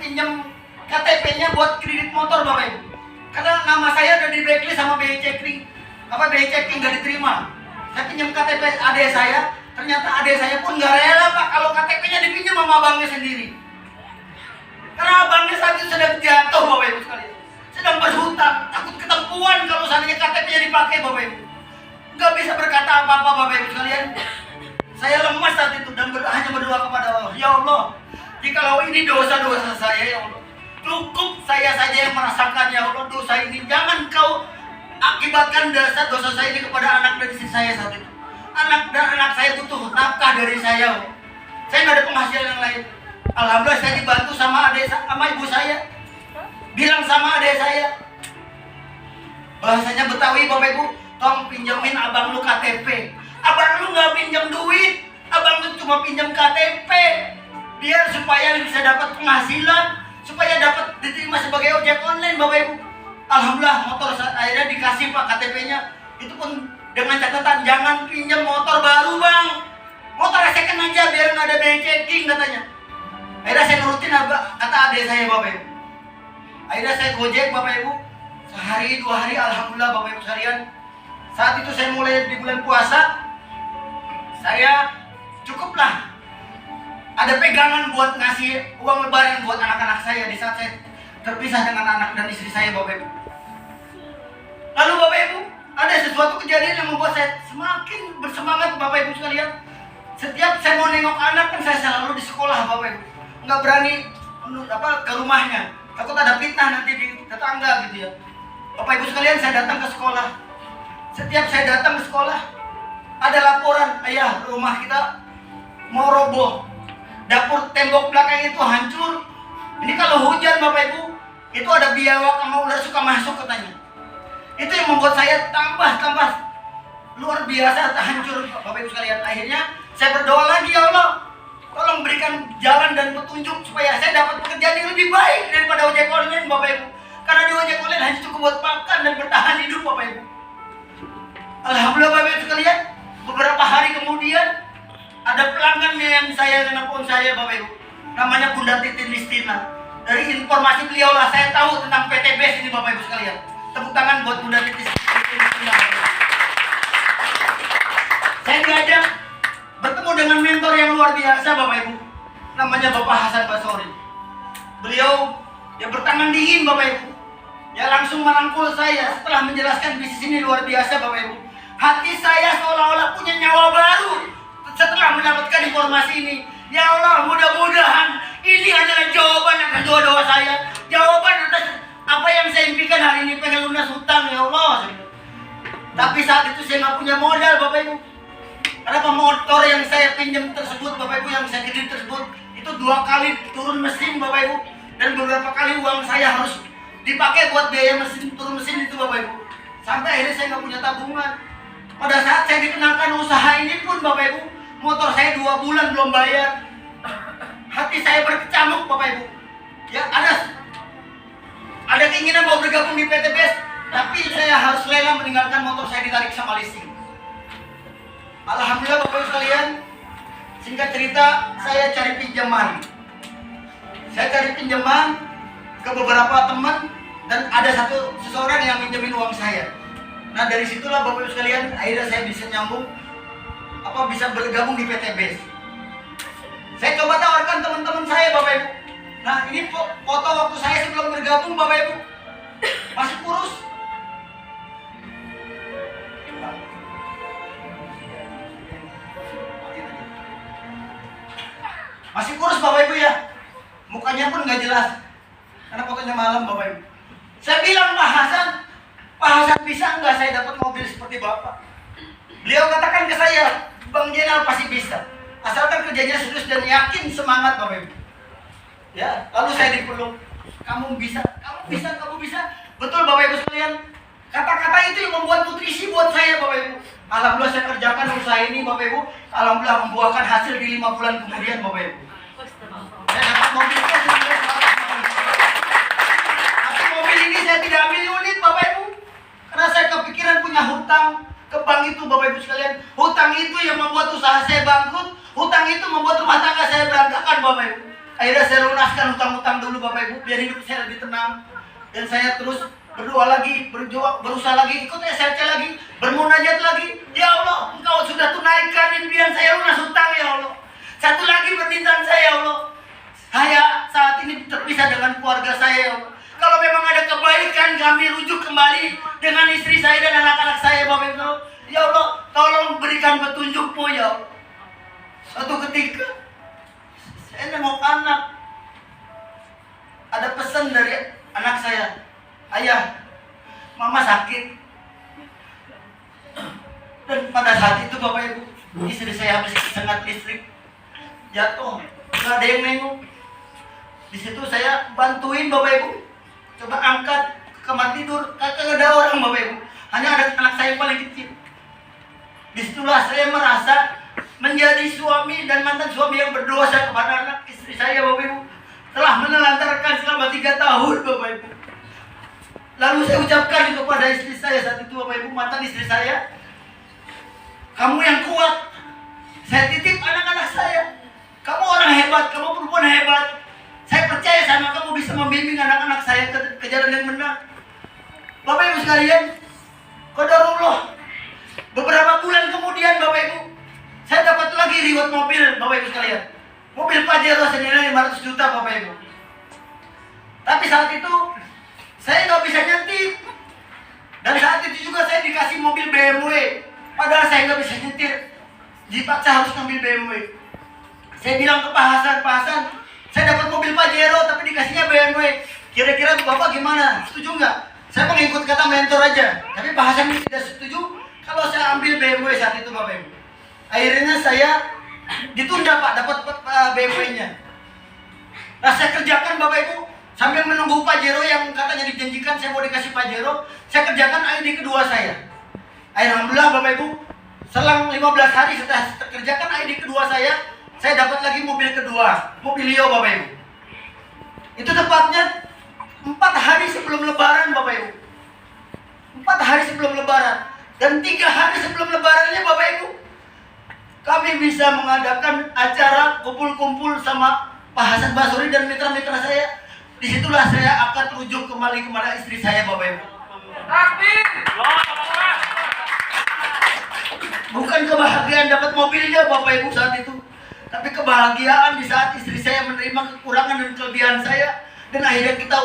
pinjam KTP-nya buat kredit motor Bapak Ibu. Karena nama saya udah di blacklist sama BI checking. BI checking nggak diterima. Saya pinjam KTP adik saya, ternyata adik saya pun nggak rela Pak kalau KTP-nya dipinjam sama abangnya sendiri. Karena abangnya saat itu sedang jatuh Bapak Ibu sekalian, sedang berhutang, takut ketempuan kalau seandainya KTP-nya dipakai Bapak Ibu. Nggak bisa berkata apa-apa Bapak Ibu sekalian. Saya lemas saat itu dan hanya berdoa kepada Allah, ya Allah, jikalau ini dosa-dosa saya ya Allah, cukup saya saja yang merasakan ya Allah dosa ini. Jangan kau akibatkan dosa saya ini kepada anak dan istri saya saat itu. Anak dan anak saya butuh nafkah dari saya. Saya nggak ada penghasilan yang lain. Alhamdulillah saya dibantu sama ibu saya. Bilang sama adik saya, bahasanya Betawi Bapak Ibu, tolong pinjamin abang lu KTP. Abang lu nggak pinjam duit, abang lu cuma pinjam KTP. Biar supaya bisa dapat penghasilan, supaya dapat diterima sebagai ojek online Bapak Ibu. Alhamdulillah motor akhirnya dikasih Pak KTP-nya. Itu pun dengan catatan jangan pinjam motor baru Bang, motor second aja biar nggak ada BI checking katanya. Akhirnya saya nurutin kata adik saya Bapak Ibu. Akhirnya saya gojek Bapak Ibu. Sehari 2 hari alhamdulillah Bapak Ibu sekalian. Saat itu saya mulai di bulan puasa, saya cukuplah ada pegangan buat ngasih uang lebaran buat anak-anak saya di saat saya terpisah dengan anak dan istri saya Bapak Ibu. Lalu Bapak Ibu, ada sesuatu kejadian yang membuat saya semakin bersemangat Bapak Ibu sekalian. Setiap saya mau nengok anak kan saya selalu di sekolah Bapak Ibu. Nggak berani ke rumahnya, takut ada fitnah nanti di tetangga gitu ya. Bapak Ibu sekalian, saya datang ke sekolah. Setiap saya datang ke sekolah, ada laporan, ayah rumah kita mau roboh, dapur tembok belakang itu hancur. Ini kalau hujan Bapak Ibu, itu ada biawak sama ular suka masuk katanya. Itu yang membuat saya tambah luar biasa hancur Bapak Ibu sekalian. Akhirnya saya berdoa lagi, ya Allah, tolong berikan jalan dan petunjuk supaya saya dapat pekerjaan yang lebih baik daripada ojek online Bapak Ibu. Karena di ojek online hanya cukup buat makan dan bertahan hidup Bapak Ibu. Alhamdulillah Bapak Ibu sekalian, beberapa hari kemudian ada pelanggan yang saya nelpon saya Bapak Ibu. Namanya Bunda Titin Listina. Dari informasi beliau lah saya tahu tentang PTBS ini Bapak Ibu sekalian. Tepuk tangan buat Bunda Titin Listina. Saya diajak bertemu dengan mentor yang luar biasa Bapak Ibu. Namanya Bapak Hasan Basori. Beliau ya bertangan dingin Bapak Ibu. Ya langsung merangkul saya setelah menjelaskan bisnis ini luar biasa Bapak Ibu. Hati saya seolah-olah punya nyawa baru setelah mendapatkan informasi ini. Ya Allah, mudah-mudahan ini adalah jawaban atas doa-doa saya. Jawaban atas apa yang saya impikan hari ini, pengen lunas hutang ya Allah. Tapi saat itu saya nggak punya modal Bapak Ibu. Kenapa motor yang saya pinjam tersebut Bapak Ibu, yang saya kredit tersebut, itu 2 kali turun mesin Bapak Ibu. Dan beberapa kali uang saya harus dipakai buat biaya mesin, turun mesin itu Bapak Ibu. Sampai akhirnya saya nggak punya tabungan. Pada saat saya dikenalkan usaha ini pun Bapak Ibu, motor saya 2 bulan belum bayar. Hati saya berkecamuk Bapak Ibu. Ya ada keinginan mau bergabung di PTBS, tapi saya harus rela meninggalkan motor saya ditarik sama leasing. Alhamdulillah Bapak Ibu sekalian, singkat cerita saya cari pinjaman. Saya cari pinjaman ke beberapa teman dan ada seseorang yang minjemin uang saya. Nah dari situlah Bapak Ibu sekalian, akhirnya saya bisa nyambung, bisa bergabung di PTBS. Saya coba tawarkan teman-teman saya Bapak Ibu. Nah ini foto waktu saya sebelum bergabung Bapak Ibu, masih kurus. Masih kurus Bapak Ibu ya. Mukanya pun nggak jelas karena fotonya malam Bapak Ibu. Saya bilang Pak Hasan bisa nggak saya dapat mobil seperti Bapak? Beliau katakan ke saya, Bang Jenal pasti bisa, asalkan kerjanya serius dan yakin, semangat Bapak Ibu. Ya, lalu saya dipeluk, kamu bisa. Betul Bapak Ibu sekalian, kata-kata itu yang membuat nutrisi buat saya Bapak Ibu. Alhamdulillah saya kerjakan usaha ini Bapak Ibu. Alhamdulillah membuahkan hasil di 5 bulan kemudian Bapak Ibu. Saya dapat mobil tapi mobil ini saya tidak ambil unit Bapak Ibu, karena saya kepikiran punya hutang ke bank itu Bapak Ibu sekalian. Hutang itu yang membuat usaha saya bangkrut. Hutang itu membuat rumah tangga saya berantakan Bapak Ibu. Akhirnya saya lunaskan hutang-hutang dulu Bapak Ibu, biar hidup saya lebih tenang. Dan saya terus berdoa lagi, berusaha lagi, ikut SLC lagi, bermunajat lagi. Ya Allah, Engkau sudah tunaikan impian saya lunas hutang ya Allah. Satu lagi permintaan saya ya Allah. Saya saat ini terpisah dengan keluarga saya ya Allah. Kalau memang ada kebaikan, kami rujuk kembali dengan istri saya dan anak-anak saya Bapak Ibu. Ya Allah, tolong berikan petunjuk-Mu ya Allah. Suatu ketika saya nengok anak, ada pesan dari anak saya, ayah, mama sakit. Dan pada saat itu Bapak Ibu, istri saya habis kesengat listrik, jatuh, nggak ada yang nengok. Di situ saya bantuin Bapak Ibu, coba angkat ke kamar tidur, kagak ada orang Bapak Ibu, hanya ada anak saya yang paling kecil. Disitulah saya merasa menjadi suami dan mantan suami yang berdosa kepada anak istri saya Bapak Ibu, telah menelantarkan selama 3 tahun Bapak Ibu. Lalu saya ucapkan kepada istri saya saat itu Bapak Ibu, mantan istri saya, kamu yang kuat, saya titip anak-anak saya, kamu orang hebat, kamu perempuan hebat, saya percaya sama kamu bisa membimbing anak-anak saya ke jalan yang benar. Bapak Ibu sekalian, qadarullah, beberapa bulan kemudian Bapak Ibu, saya dapat lagi reward mobil Bapak Ibu sekalian. Mobil Pajero senilai 500 juta Bapak Ibu. Tapi saat itu saya nggak bisa nyetir. Dan saat itu juga saya dikasih mobil BMW. Padahal saya nggak bisa nyetir. Dipaksa harus ngambil BMW. Saya bilang ke Pak Hasan, saya dapat mobil Pajero tapi dikasihnya BMW. Kira-kira Bapak gimana? Setuju nggak? Saya mengikut kata mentor aja. Tapi Pak Hasan tidak setuju kalau saya ambil BMW saat itu Bapak Ibu. Akhirnya saya ditunda Pak, dapat BMW-nya. Nah saya kerjakan Bapak Ibu, sambil menunggu Pajero yang katanya dijanjikan saya mau dikasih Pajero, saya kerjakan ID kedua saya. Alhamdulillah Bapak Ibu, selang 15 hari setelah kerjakan ID kedua saya dapat lagi mobil kedua, mobil Leo Bapak Ibu. Itu tepatnya 4 hari sebelum Lebaran Bapak Ibu. 4 hari sebelum Lebaran. Dan 3 hari sebelum Lebarannya Bapak Ibu, kami bisa mengadakan acara kumpul-kumpul sama Pak Hasan Basri dan mitra-mitra saya. Disitulah saya akan rujuk kembali kepada istri saya Bapak Ibu. Bukan kebahagiaan dapat mobilnya Bapak Ibu saat itu, tapi kebahagiaan di saat istri saya menerima kekurangan dan kelebihan saya. Dan akhirnya kita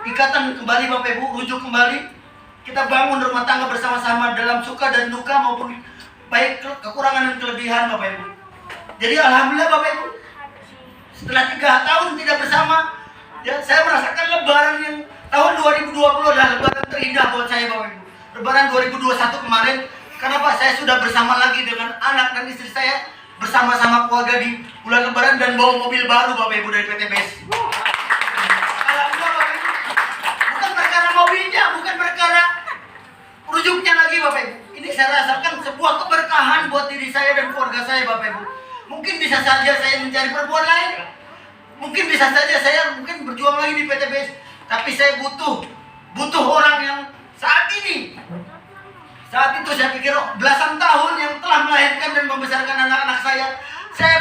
ikatan kembali Bapak Ibu, rujuk kembali. Kita bangun rumah tangga bersama-sama dalam suka dan duka maupun baik kekurangan dan kelebihan Bapak Ibu. Jadi alhamdulillah Bapak Ibu, setelah 3 tahun tidak bersama, ya saya merasakan Lebaran yang tahun 2020 adalah Lebaran terindah buat saya Bapak Ibu. Lebaran 2021 kemarin, kenapa saya sudah bersama lagi dengan anak dan istri saya, bersama-sama keluarga di bulan Lebaran dan bawa mobil baru Bapak Ibu dari PT BES. Alhamdulillah Bapak Ibu, bukan perkara mobilnya, bukan perkara rujuknya lagi Bapak Ibu. Ini saya rasakan sebuah keberkahan buat diri saya dan keluarga saya Bapak Ibu. Mungkin bisa saja saya mencari perempuan lain, mungkin bisa saja saya berjuang lagi di PT BES, tapi saya butuh orang yang saat itu saya pikir belasan tahun yang telah melahirkan dan membesarkan anak-anak saya